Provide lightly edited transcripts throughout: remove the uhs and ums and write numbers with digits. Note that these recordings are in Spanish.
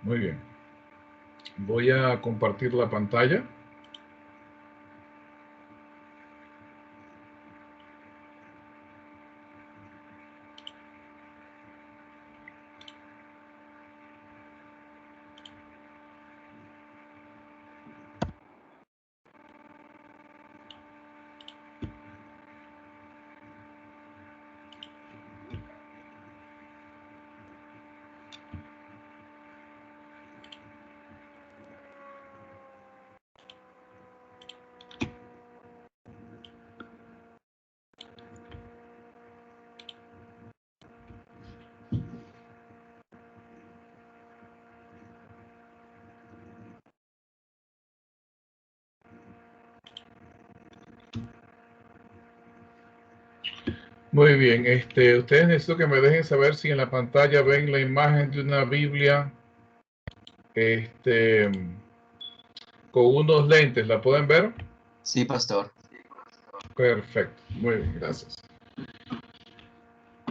Muy bien. Voy a compartir la pantalla. Muy bien, ustedes necesito que me dejen saber si en la pantalla ven la imagen de una Biblia, con unos lentes. ¿La pueden ver? Sí, pastor. Perfecto, muy bien, gracias.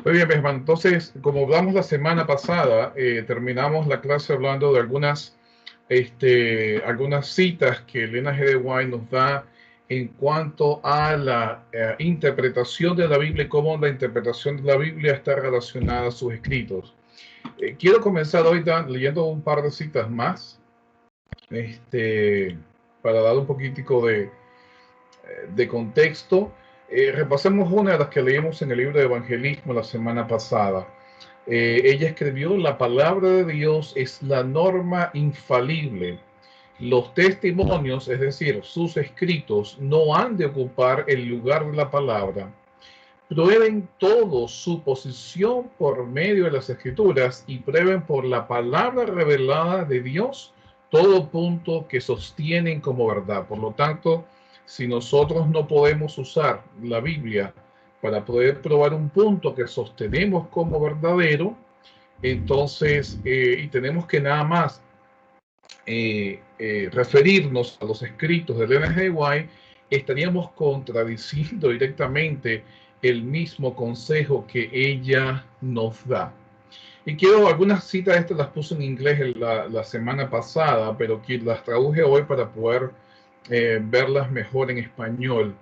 Muy bien, mis hermanos. Entonces, como hablamos la semana pasada, terminamos la clase hablando de algunas citas que Elena G. de White nos da en cuanto a la interpretación de la Biblia y cómo la interpretación de la Biblia está relacionada a sus escritos. Quiero comenzar hoy leyendo un par de citas más, para dar un poquitico de contexto. Repasemos una de las que leímos en el libro de Evangelismo la semana pasada. Ella escribió: la palabra de Dios es la norma infalible. Los testimonios, es decir, sus escritos, no han de ocupar el lugar de la palabra. Prueben todos su posición por medio de las escrituras y prueben por la palabra revelada de Dios todo punto que sostienen como verdad. Por lo tanto, si nosotros no podemos usar la Biblia para poder probar un punto que sostenemos como verdadero, entonces, y tenemos que nada más referirnos a los escritos de Ellen G. White, estaríamos contradiciendo directamente el mismo consejo que ella nos da. Y quiero, algunas citas estas las puse en inglés la semana pasada, pero que las traduje hoy para poder verlas mejor en español.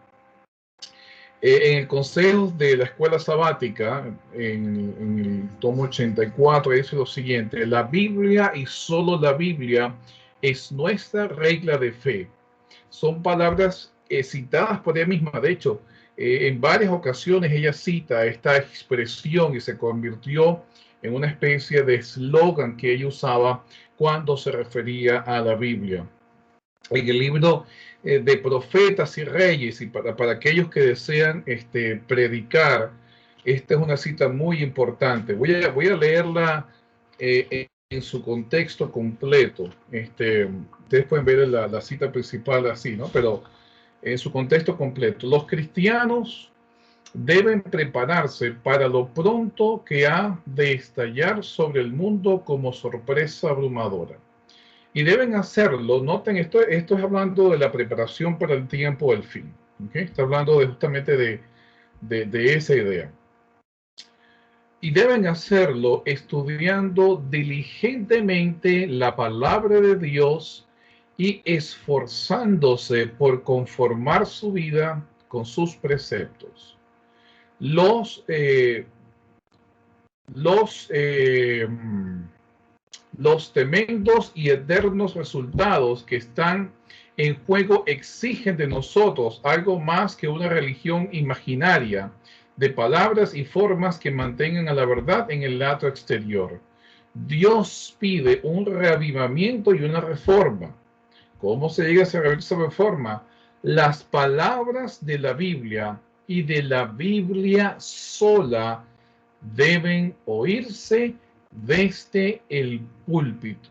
En el consejo de la escuela sabática, en el tomo 84, dice lo siguiente: la Biblia y solo la Biblia es nuestra regla de fe. Son palabras citadas por ella misma. De hecho, en varias ocasiones ella cita esta expresión y se convirtió en una especie de eslogan que ella usaba cuando se refería a la Biblia. En el libro de Profetas y Reyes, y para aquellos que desean predicar, esta es una cita muy importante. Voy a leerla en su contexto completo. Ustedes pueden ver la cita principal así, ¿no? Pero en su contexto completo. Los cristianos deben prepararse para lo pronto que ha de estallar sobre el mundo como sorpresa abrumadora. Y deben hacerlo, noten, esto es hablando de la preparación para el tiempo del fin. ¿Okay? Está hablando justamente de esa idea. Y deben hacerlo estudiando diligentemente la palabra de Dios y esforzándose por conformar su vida con sus preceptos. Los tremendos y eternos resultados que están en juego exigen de nosotros algo más que una religión imaginaria de palabras y formas que mantengan a la verdad en el lado exterior. Dios pide un reavivamiento y una reforma. ¿Cómo se llega a esa reforma? Las palabras de la Biblia y de la Biblia sola deben oírse desde el púlpito.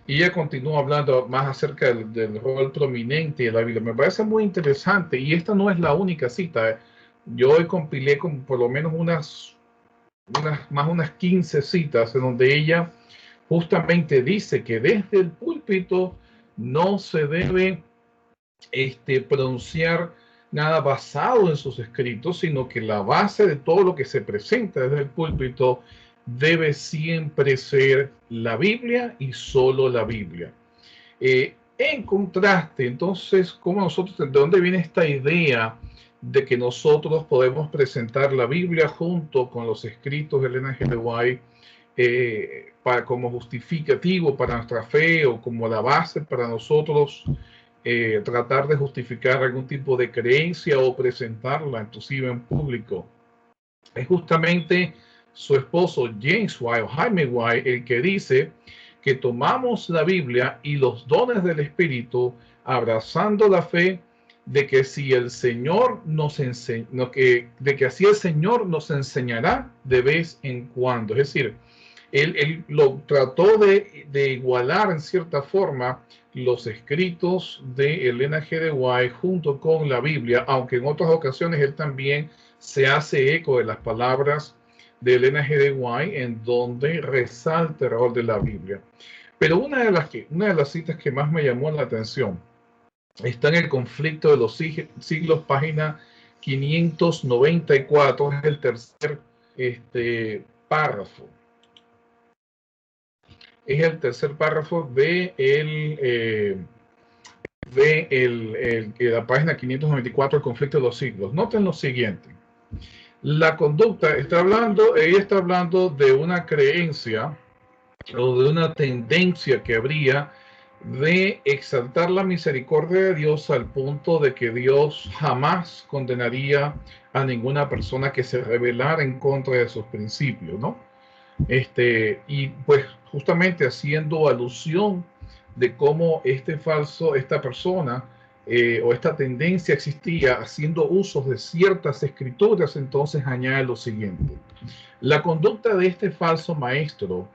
Y ella continúa hablando más acerca del rol prominente de la Biblia. Me parece muy interesante, y esta no es la única cita. Yo hoy compilé con por lo menos unas 15 citas en donde ella justamente dice que desde el púlpito no se debe pronunciar nada basado en sus escritos, sino que la base de todo lo que se presenta desde el púlpito debe siempre ser la Biblia y solo la Biblia. En contraste, entonces, ¿cómo nosotros, de dónde viene esta idea de que nosotros podemos presentar la Biblia junto con los escritos de Ellen G. de White como justificativo para nuestra fe o como la base para nosotros tratar de justificar algún tipo de creencia o presentarla inclusive en público? Es justamente su esposo James White o Jaime White el que dice que tomamos la Biblia y los dones del Espíritu abrazando la fe de que si el Señor nos enseña, de que así el Señor nos enseñará de vez en cuando. Es decir, él lo trató de igualar en cierta forma los escritos de Ellen G. de White junto con la Biblia, aunque en otras ocasiones él también se hace eco de las palabras de Ellen G. de White en donde resalta el rol de la Biblia. Pero una de las citas que más me llamó la atención está en el Conflicto de los Siglos, página 594, es el tercer párrafo. Es el tercer párrafo de la página 594 del Conflicto de los Siglos. Noten lo siguiente. La conducta ella está hablando de una creencia o de una tendencia que habría de exaltar la misericordia de Dios al punto de que Dios jamás condenaría a ninguna persona que se rebelara en contra de sus principios, ¿no? Y pues justamente haciendo alusión de cómo esta persona o esta tendencia existía haciendo usos de ciertas escrituras, entonces añade lo siguiente. La conducta de este falso maestro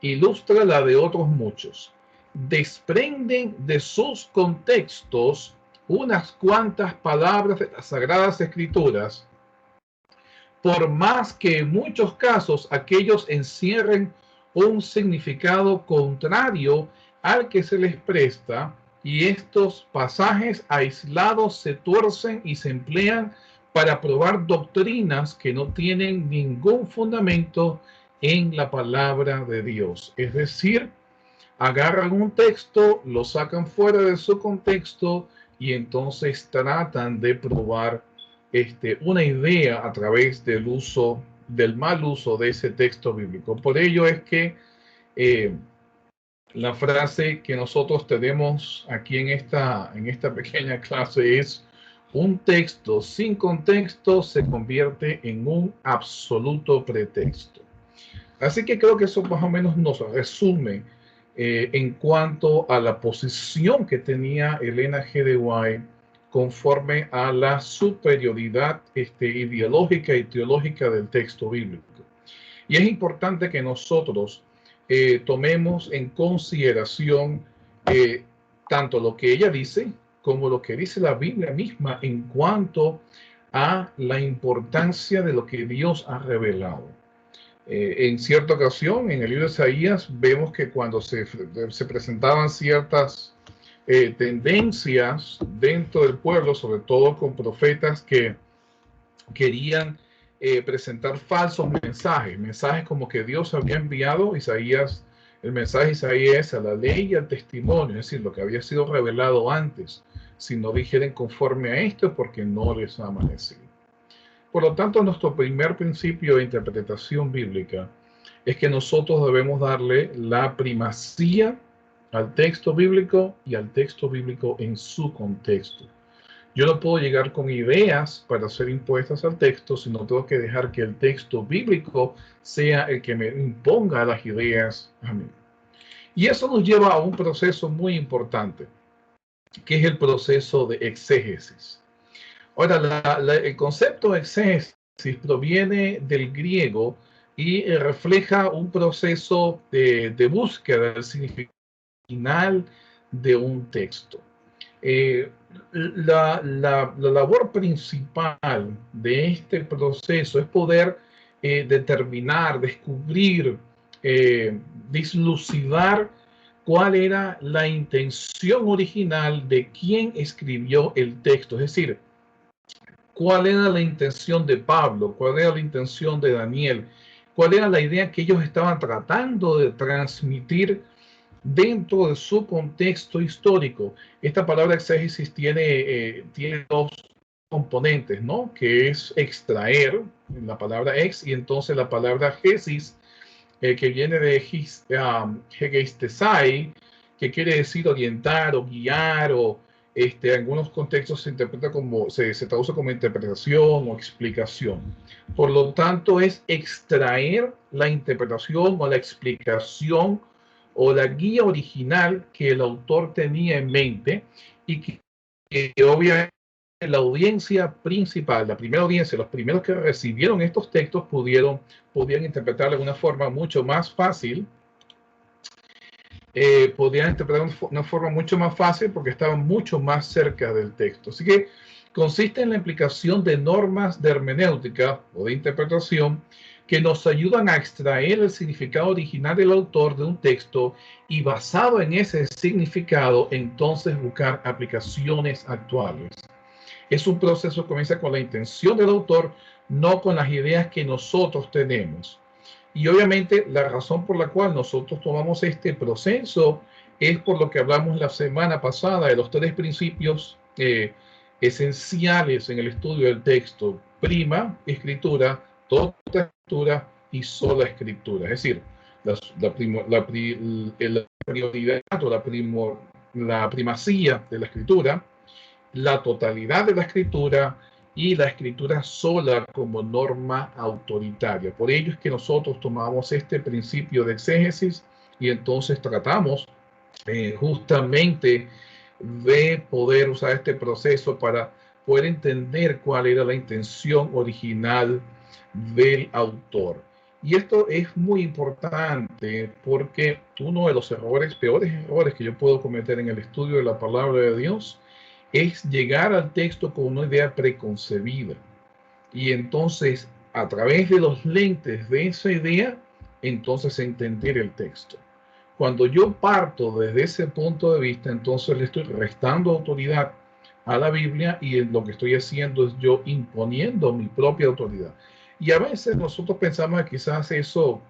ilustra la de otros muchos. Desprenden de sus contextos unas cuantas palabras de las Sagradas Escrituras, por más que en muchos casos aquellos encierren un significado contrario al que se les presta, y estos pasajes aislados se tuercen y se emplean para probar doctrinas que no tienen ningún fundamento en la palabra de Dios. Es decir, agarran un texto, lo sacan fuera de su contexto y entonces tratan de probar una idea a través del mal uso de ese texto bíblico. Por ello es que la frase que nosotros tenemos aquí en esta pequeña clase es: un texto sin contexto se convierte en un absoluto pretexto. Así que creo que eso más o menos nos resume en cuanto a la posición que tenía Ellen G. de White conforme a la superioridad ideológica y teológica del texto bíblico. Y es importante que nosotros tomemos en consideración tanto lo que ella dice como lo que dice la Biblia misma en cuanto a la importancia de lo que Dios ha revelado. En cierta ocasión, en el libro de Isaías, vemos que cuando se presentaban ciertas tendencias dentro del pueblo, sobre todo con profetas que querían presentar falsos mensajes como que Dios había enviado Isaías, el mensaje de Isaías a la ley y al testimonio, es decir, lo que había sido revelado antes, si no dijeren conforme a esto, porque no les ha amanecido. Por lo tanto, nuestro primer principio de interpretación bíblica es que nosotros debemos darle la primacía al texto bíblico y al texto bíblico en su contexto. Yo no puedo llegar con ideas para ser impuestas al texto, sino tengo que dejar que el texto bíblico sea el que me imponga las ideas a mí. Y eso nos lleva a un proceso muy importante, que es el proceso de exégesis. Ahora, el concepto de exégesis proviene del griego y refleja un proceso de búsqueda del significado original de un texto. La labor principal de este proceso es poder determinar, descubrir, dislucidar cuál era la intención original de quien escribió el texto. Es decir, cuál era la intención de Pablo, cuál era la intención de Daniel, cuál era la idea que ellos estaban tratando de transmitir dentro de su contexto histórico. Esta palabra exégesis tiene dos componentes, ¿no? Que es extraer, la palabra ex, y entonces la palabra gesis, que viene de hegestesai, que quiere decir orientar o guiar, o en algunos contextos se interpreta como, se traduce como interpretación o explicación. Por lo tanto, es extraer la interpretación o la explicación o la guía original que el autor tenía en mente y que obviamente la audiencia principal, la primera audiencia, los primeros que recibieron estos textos podían interpretar de una forma mucho más fácil, podían interpretar de una forma mucho más fácil porque estaban mucho más cerca del texto. Así que consiste en la aplicación de normas de hermenéutica o de interpretación que nos ayudan a extraer el significado original del autor de un texto y basado en ese significado, entonces buscar aplicaciones actuales. Es un proceso que comienza con la intención del autor, no con las ideas que nosotros tenemos. Y obviamente la razón por la cual nosotros tomamos este proceso es por lo que hablamos la semana pasada de los tres principios esenciales en el estudio del texto: prima escritura, toda escritura y sola escritura. Es decir, la prioridad o la primacía de la escritura, la totalidad de la escritura y la escritura sola como norma autoritaria. Por ello es que nosotros tomamos este principio de exégesis y entonces tratamos justamente de poder usar este proceso para poder entender cuál era la intención original del autor. Y esto es muy importante porque uno de los peores errores que yo puedo cometer en el estudio de la palabra de Dios es llegar al texto con una idea preconcebida. Y entonces, a través de los lentes de esa idea, entonces entender el texto. Cuando yo parto desde ese punto de vista, entonces le estoy restando autoridad a la Biblia y lo que estoy haciendo es yo imponiendo mi propia autoridad. Y a veces nosotros pensamos que quizás eso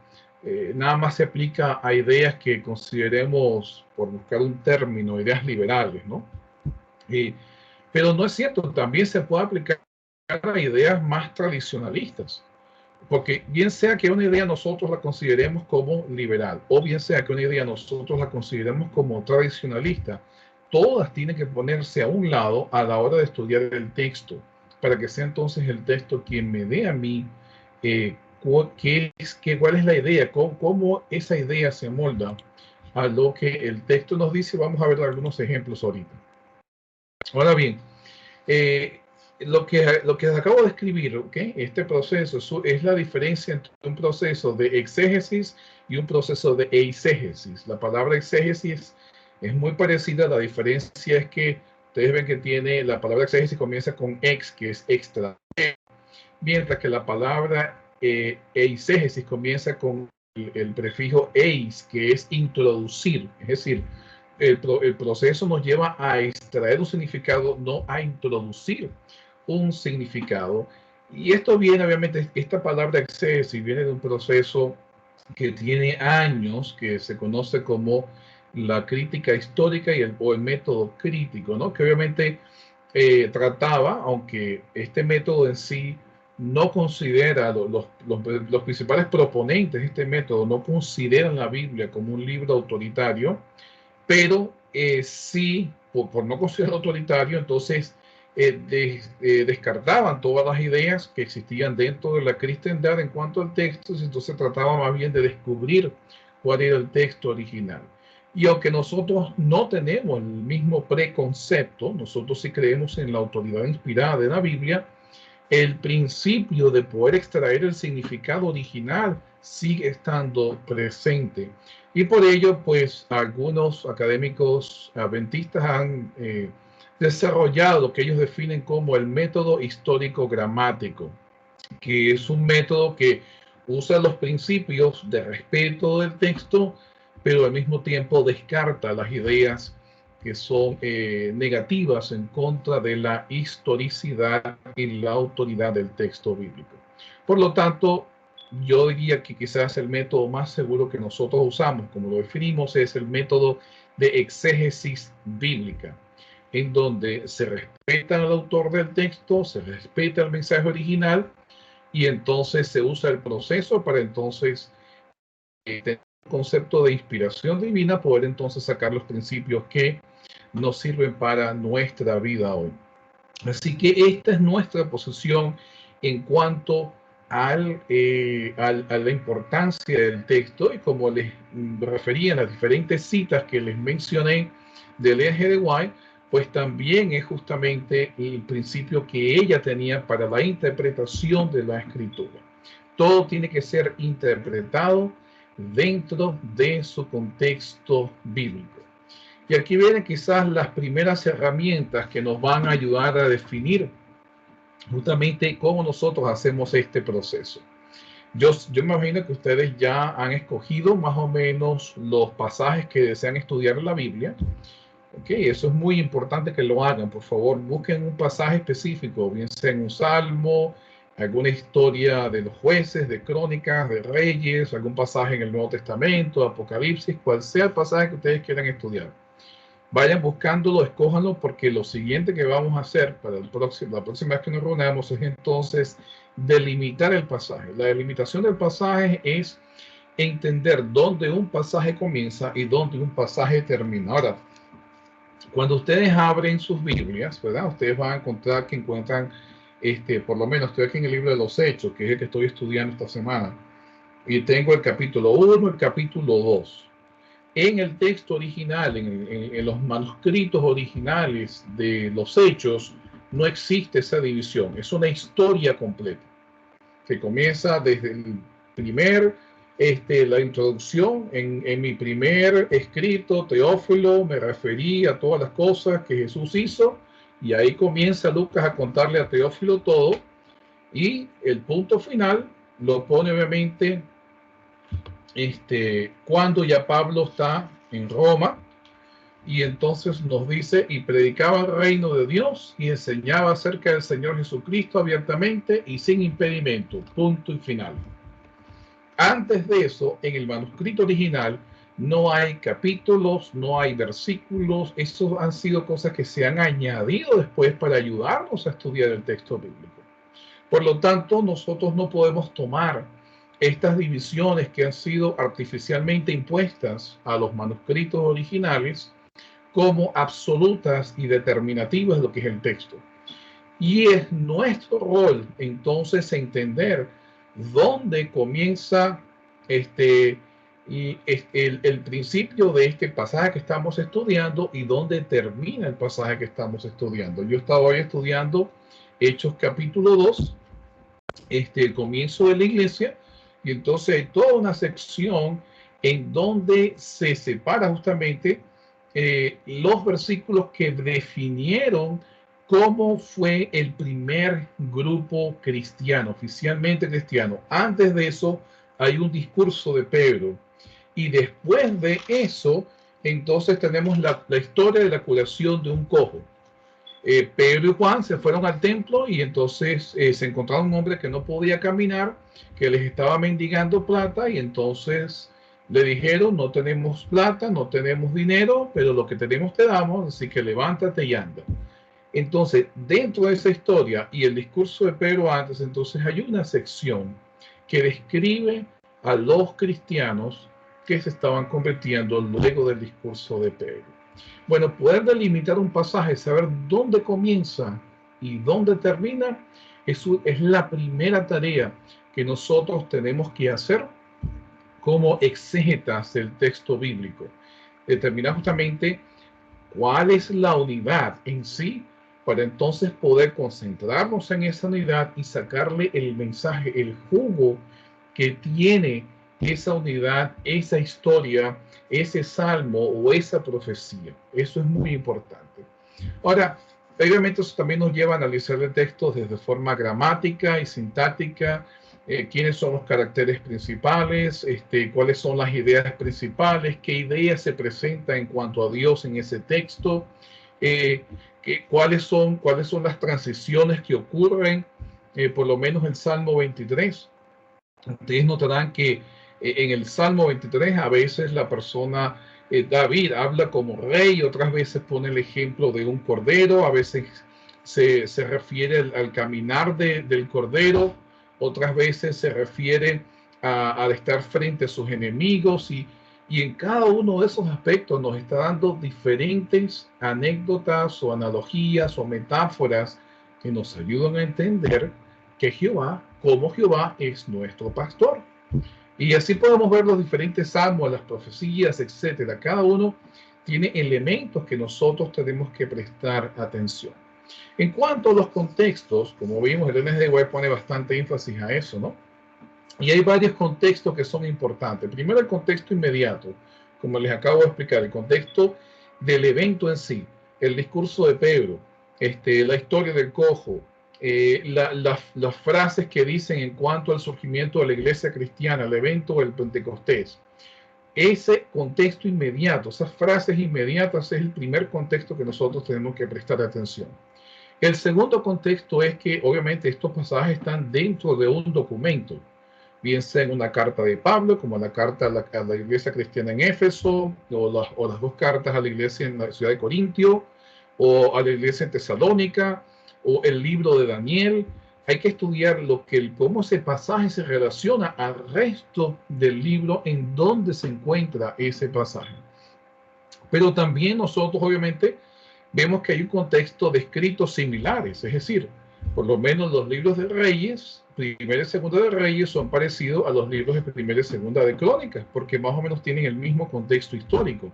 nada más se aplica a ideas que consideremos, por buscar un término, ideas liberales, ¿no? Pero no es cierto, también se puede aplicar a ideas más tradicionalistas. Porque bien sea que una idea nosotros la consideremos como liberal, o bien sea que una idea nosotros la consideremos como tradicionalista, todas tienen que ponerse a un lado a la hora de estudiar el texto, para que sea entonces el texto quien me dé a mí cuál es la idea, cómo esa idea se molda a lo que el texto nos dice. Vamos a ver algunos ejemplos ahorita. Ahora bien, lo que acabo de escribir, ¿okay? Este proceso es la diferencia entre un proceso de exégesis y un proceso de eisegesis. La palabra exégesis es muy parecida, la diferencia es que ustedes ven que tiene la palabra exégesis comienza con ex, que es extra, mientras que la palabra eisegesis comienza con el prefijo eis, que es introducir, es decir, el proceso nos lleva a extraer un significado, no a introducir un significado. Y esto viene, obviamente, esta palabra exégesis viene de un proceso que tiene años, que se conoce como la crítica histórica o el método crítico, ¿no? Que obviamente trataba, aunque este método en sí no considera, los principales proponentes de este método no consideran la Biblia como un libro autoritario, pero sí, por no considerarlo autoritario, entonces descartaban todas las ideas que existían dentro de la cristiandad en cuanto al texto, entonces trataba más bien de descubrir cuál era el texto original. Y aunque nosotros no tenemos el mismo preconcepto, nosotros sí creemos en la autoridad inspirada de la Biblia, el principio de poder extraer el significado original sigue estando presente. Y por ello, pues, algunos académicos adventistas han desarrollado lo que ellos definen como el método histórico gramático, que es un método que usa los principios de respeto del texto, pero al mismo tiempo descarta las ideas que son negativas en contra de la historicidad y la autoridad del texto bíblico. Por lo tanto, yo diría que quizás el método más seguro que nosotros usamos, como lo definimos, es el método de exégesis bíblica, en donde se respeta al autor del texto, se respeta el mensaje original y entonces se usa el proceso para entonces tener un concepto de inspiración divina, poder entonces sacar los principios que nos sirven para nuestra vida hoy. Así que esta es nuestra posición en cuanto a la importancia del texto, y como les refería en las diferentes citas que les mencioné del G. de White, pues también es justamente el principio que ella tenía para la interpretación de la escritura. Todo tiene que ser interpretado dentro de su contexto bíblico. Y aquí vienen quizás las primeras herramientas que nos van a ayudar a definir justamente cómo nosotros hacemos este proceso. Yo me imagino que ustedes ya han escogido más o menos los pasajes que desean estudiar en la Biblia. Okay, eso es muy importante que lo hagan. Por favor, busquen un pasaje específico, bien sea en un salmo, alguna historia de los jueces, de crónicas, de reyes, algún pasaje en el Nuevo Testamento, Apocalipsis, cual sea el pasaje que ustedes quieran estudiar. Vayan buscándolo, escójanlo, porque lo siguiente que vamos a hacer para la próxima vez que nos reunamos es entonces delimitar el pasaje. La delimitación del pasaje es entender dónde un pasaje comienza y dónde un pasaje termina. Ahora, cuando ustedes abren sus Biblias, ¿verdad? Ustedes van a encontrar que encuentran, por lo menos estoy aquí en el libro de los Hechos, que es el que estoy estudiando esta semana, y tengo el capítulo 1, el capítulo 2. En el texto original, en los manuscritos originales de los Hechos, no existe esa división. Es una historia completa que comienza desde el primer, la introducción. En mi primer escrito, Teófilo, me referí a todas las cosas que Jesús hizo, y ahí comienza Lucas a contarle a Teófilo todo, y el punto final lo pone obviamente cuando ya Pablo está en Roma, y entonces nos dice, y predicaba el reino de Dios y enseñaba acerca del Señor Jesucristo abiertamente y sin impedimento, punto y final. Antes de eso, en el manuscrito original no hay capítulos, no hay versículos. Estos han sido cosas que se han añadido después para ayudarnos a estudiar el texto bíblico. Por lo tanto, nosotros no podemos tomar estas divisiones que han sido artificialmente impuestas a los manuscritos originales como absolutas y determinativas de lo que es el texto. Y es nuestro rol entonces entender dónde comienza el principio de este pasaje que estamos estudiando y dónde termina el pasaje que estamos estudiando. Yo estaba hoy estudiando Hechos capítulo 2, el comienzo de la iglesia, y entonces hay toda una sección en donde se separa justamente los versículos que definieron cómo fue el primer grupo cristiano, oficialmente cristiano. Antes de eso hay un discurso de Pedro, y después de eso entonces tenemos la historia de la curación de un cojo. Pedro y Juan se fueron al templo, y entonces se encontraron un hombre que no podía caminar, que les estaba mendigando plata, y entonces le dijeron: no tenemos plata, no tenemos dinero, pero lo que tenemos te damos, así que levántate y anda. Entonces, dentro de esa historia y el discurso de Pedro antes, entonces hay una sección que describe a los cristianos que se estaban convirtiendo luego del discurso de Pedro. Bueno, poder delimitar un pasaje, saber dónde comienza y dónde termina, es la primera tarea que nosotros tenemos que hacer como exégetas del texto bíblico. Determinar justamente cuál es la unidad en sí, para entonces poder concentrarnos en esa unidad y sacarle el mensaje, el jugo que tiene esa unidad, esa historia, ese salmo o esa profecía. Eso es muy importante. Ahora, obviamente eso también nos lleva a analizar el texto desde forma gramática y sintáctica. Quiénes son los caracteres principales, cuáles son las ideas principales, qué ideas se presentan en cuanto a Dios en ese texto, cuáles son las transiciones que ocurren, por lo menos el Salmo 23 Ustedes notarán que en el Salmo 23 a veces la persona, David, habla como rey, otras veces pone el ejemplo de un cordero, a veces se refiere al caminar del cordero, otras veces se refiere a estar frente a sus enemigos y en cada uno de esos aspectos nos está dando diferentes anécdotas o analogías o metáforas que nos ayudan a entender que Jehová, como Jehová, es nuestro pastor. Y así podemos ver los diferentes salmos, las profecías, etcétera. Cada uno tiene elementos que nosotros tenemos que prestar atención. En cuanto a los contextos, como vimos, el NSDY pone bastante énfasis a eso, ¿no? Y hay varios contextos que son importantes. Primero, el contexto inmediato, como les acabo de explicar, el contexto del evento en sí, el discurso de Pedro, la historia del cojo, las frases que dicen en cuanto al surgimiento de la iglesia cristiana, el evento del Pentecostés. Ese contexto inmediato, esas frases inmediatas es el primer contexto que nosotros tenemos que prestar atención. El segundo contexto es que obviamente estos pasajes están dentro de un documento, bien sea en una carta de Pablo, como la carta a la iglesia cristiana en Éfeso, o las dos cartas a la iglesia en la ciudad de Corintio, o a la iglesia en Tesalónica, o el libro de Daniel. Hay que estudiar cómo ese pasaje se relaciona al resto del libro en donde se encuentra ese pasaje. Pero también nosotros, obviamente, vemos que hay un contexto de escritos similares, es decir, por lo menos los libros de Reyes, Primera y Segunda de Reyes, son parecidos a los libros de Primera y Segunda de Crónicas, porque más o menos tienen el mismo contexto histórico.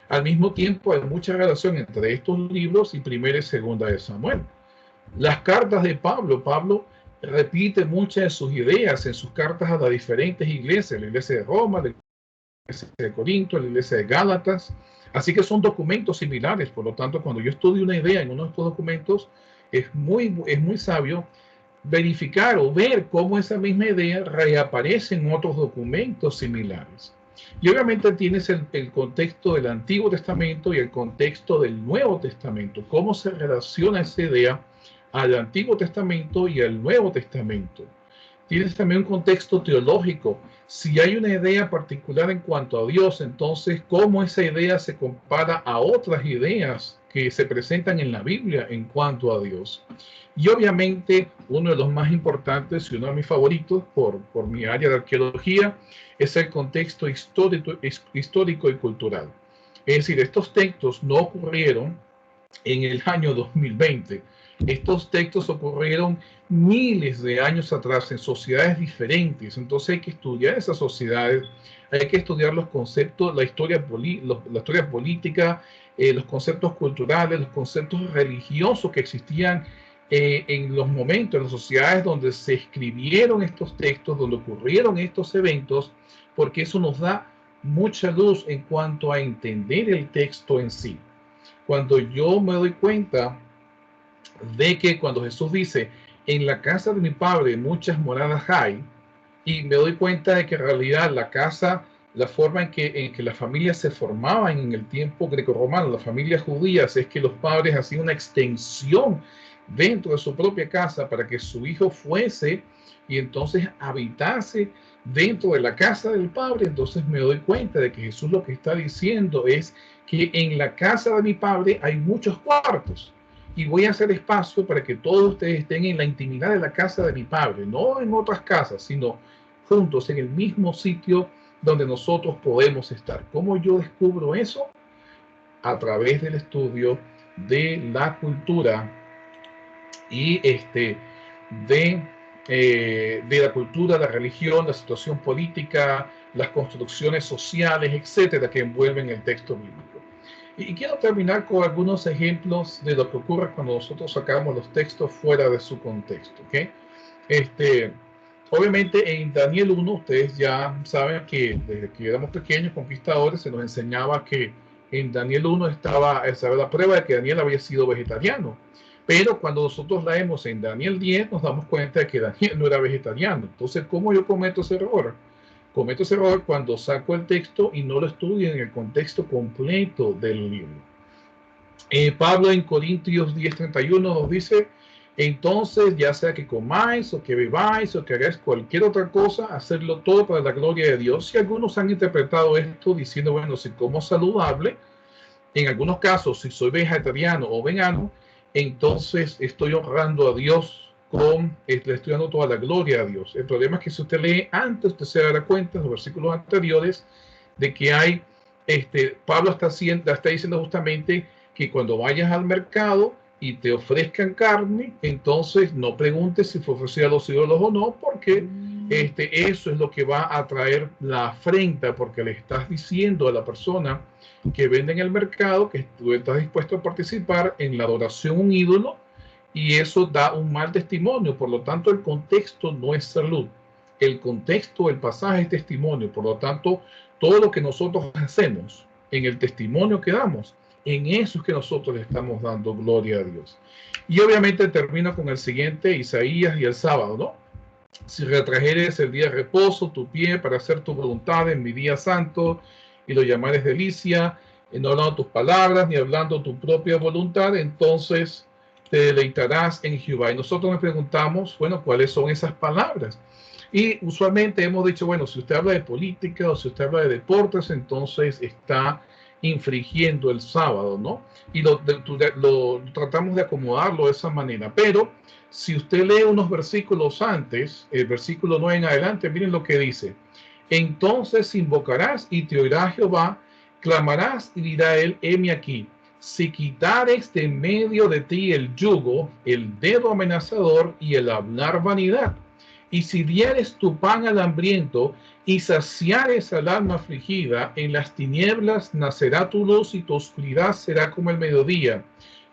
Al mismo tiempo, hay mucha relación entre estos libros y Primera y Segunda de Samuel. Las cartas de Pablo repite muchas de sus ideas en sus cartas a las diferentes iglesias, la iglesia de Roma, la iglesia de Corinto, la iglesia de Gálatas. Así que son documentos similares. Por lo tanto, cuando yo estudio una idea en uno de estos documentos, es muy sabio verificar o ver cómo esa misma idea reaparece en otros documentos similares. Y obviamente tienes el contexto del Antiguo Testamento y el contexto del Nuevo Testamento, cómo se relaciona esa idea al Antiguo Testamento y al Nuevo Testamento. Tienes también un contexto teológico. Si hay una idea particular en cuanto a Dios, entonces, ¿cómo esa idea se compara a otras ideas que se presentan en la Biblia en cuanto a Dios? Y obviamente, uno de los más importantes y uno de mis favoritos por mi área de arqueología es el contexto histórico y cultural. Es decir, estos textos no ocurrieron en el año 2020. Estos textos ocurrieron miles de años atrás en sociedades diferentes. Entonces hay que estudiar esas sociedades, hay que estudiar los conceptos, la historia política, los conceptos culturales, los conceptos religiosos que existían en los momentos, en las sociedades donde se escribieron estos textos, donde ocurrieron estos eventos, porque eso nos da mucha luz en cuanto a entender el texto en sí. Cuando yo me doy cuenta de que cuando Jesús dice, en la casa de mi padre muchas moradas hay, y me doy cuenta de que en realidad la casa, la forma en que las familias se formaban en el tiempo grecorromano, las familias judías, es que los padres hacían una extensión dentro de su propia casa para que su hijo fuese y entonces habitase dentro de la casa del padre. Entonces me doy cuenta de que Jesús lo que está diciendo es que en la casa de mi padre hay muchos cuartos y voy a hacer espacio para que todos ustedes estén en la intimidad de la casa de mi padre, no en otras casas, sino juntos en el mismo sitio donde nosotros podemos estar. ¿Cómo yo descubro eso? A través del estudio de la cultura y de la cultura, la religión, la situación política, las construcciones sociales, etcétera, que envuelven el texto bíblico. Y quiero terminar con algunos ejemplos de lo que ocurre cuando nosotros sacamos los textos fuera de su contexto. ¿Okay? Obviamente en Daniel 1, ustedes ya saben que desde que éramos pequeños conquistadores se nos enseñaba que en Daniel 1 estaba la prueba de que Daniel había sido vegetariano. Pero cuando nosotros leemos en Daniel 10 nos damos cuenta de que Daniel no era vegetariano. Entonces, ¿cómo yo cometo ese error? Cometo ese error cuando saco el texto y no lo estudio en el contexto completo del libro. Pablo en Corintios 10:31 nos dice, Entonces, ya sea que comáis o que bebáis o que hagáis cualquier otra cosa, hacerlo todo para la gloria de Dios. Y algunos han interpretado esto diciendo, bueno, si como saludable, en algunos casos, si soy vegetariano o vegano, entonces estoy honrando a Dios le estoy dando toda la gloria a Dios. El problema es que si usted lee antes, usted se dará cuenta en los versículos anteriores de que hay, Pablo está diciendo justamente que cuando vayas al mercado y te ofrezcan carne, entonces no preguntes si fue ofrecida a los ídolos o no, porque eso es lo que va a traer la afrenta, porque le estás diciendo a la persona que vende en el mercado que tú estás dispuesto a participar en la adoración a un ídolo, y eso da un mal testimonio. Por lo tanto, el contexto no es salud. El contexto, el pasaje es testimonio. Por lo tanto, todo lo que nosotros hacemos en el testimonio que damos, en eso es que nosotros le estamos dando gloria a Dios. Y obviamente termino con el siguiente, Isaías y el sábado, ¿no? Si retrajeres el día de reposo, tu pie para hacer tu voluntad en mi día santo, y lo llamares delicia, no hablando tus palabras, ni hablando tu propia voluntad, entonces te deleitarás en Jehová. Y nosotros nos preguntamos, bueno, ¿cuáles son esas palabras? Y usualmente hemos dicho, bueno, si usted habla de política o si usted habla de deportes, entonces está infringiendo el sábado, ¿no? Y lo tratamos de acomodarlo de esa manera. Pero si usted lee unos versículos antes, el versículo 9 en adelante, miren lo que dice. Entonces invocarás y te oirá Jehová, clamarás y dirá él, heme aquí. Si quitares de medio de ti el yugo, el dedo amenazador y el hablar vanidad, y si dieres tu pan al hambriento y saciares al alma afligida, en las tinieblas nacerá tu luz y tu oscuridad será como el mediodía.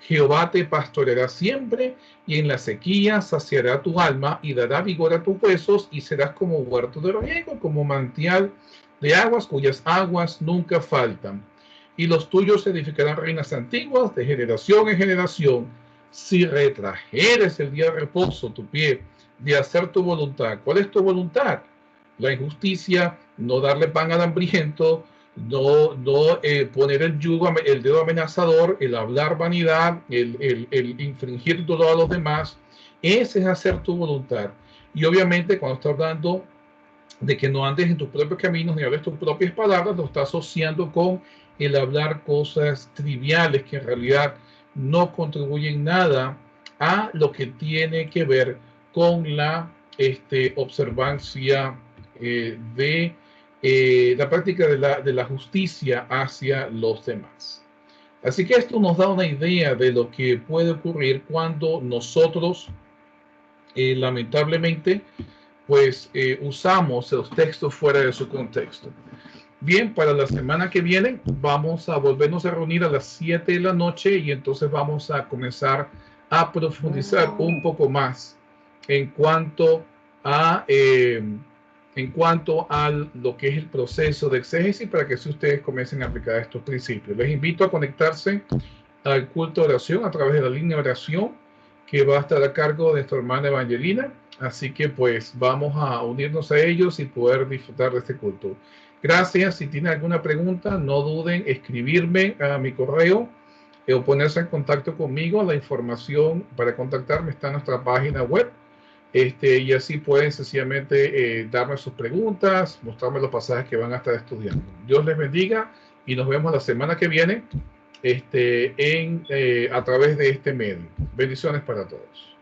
Jehová te pastoreará siempre, y en la sequía saciará tu alma y dará vigor a tus huesos, y serás como huerto de riego, como manantial de aguas cuyas aguas nunca faltan. Y los tuyos edificarán reinas antiguas de generación en generación. Si retrajeres el día de reposo tu pie de hacer tu voluntad. ¿Cuál es tu voluntad? La injusticia, no darle pan al hambriento, no poner el yugo, el dedo amenazador, el hablar vanidad, el infringir dolor a los demás. Ese es hacer tu voluntad. Y obviamente cuando está hablando de que no andes en tus propios caminos ni hables tus propias palabras, lo está asociando con el hablar cosas triviales que en realidad no contribuyen nada a lo que tiene que ver con la observancia de la práctica de la justicia hacia los demás. Así que esto nos da una idea de lo que puede ocurrir cuando nosotros, lamentablemente, pues usamos los textos fuera de su contexto. Bien, para la semana que viene vamos a volvernos a reunir a las 7 de la noche y entonces vamos a comenzar a profundizar un poco más en cuanto a lo que es el proceso de exégesis, para que si ustedes comiencen a aplicar estos principios. Les invito a conectarse al culto de oración a través de la línea de oración que va a estar a cargo de nuestra hermana Evangelina. Así que pues vamos a unirnos a ellos y poder disfrutar de este culto. Gracias. Si tienen alguna pregunta, no duden en escribirme a mi correo o ponerse en contacto conmigo. La información para contactarme está en nuestra página web. Y así pueden sencillamente darme sus preguntas, mostrarme los pasajes que van a estar estudiando. Dios les bendiga y nos vemos la semana que viene a través de este medio. Bendiciones para todos.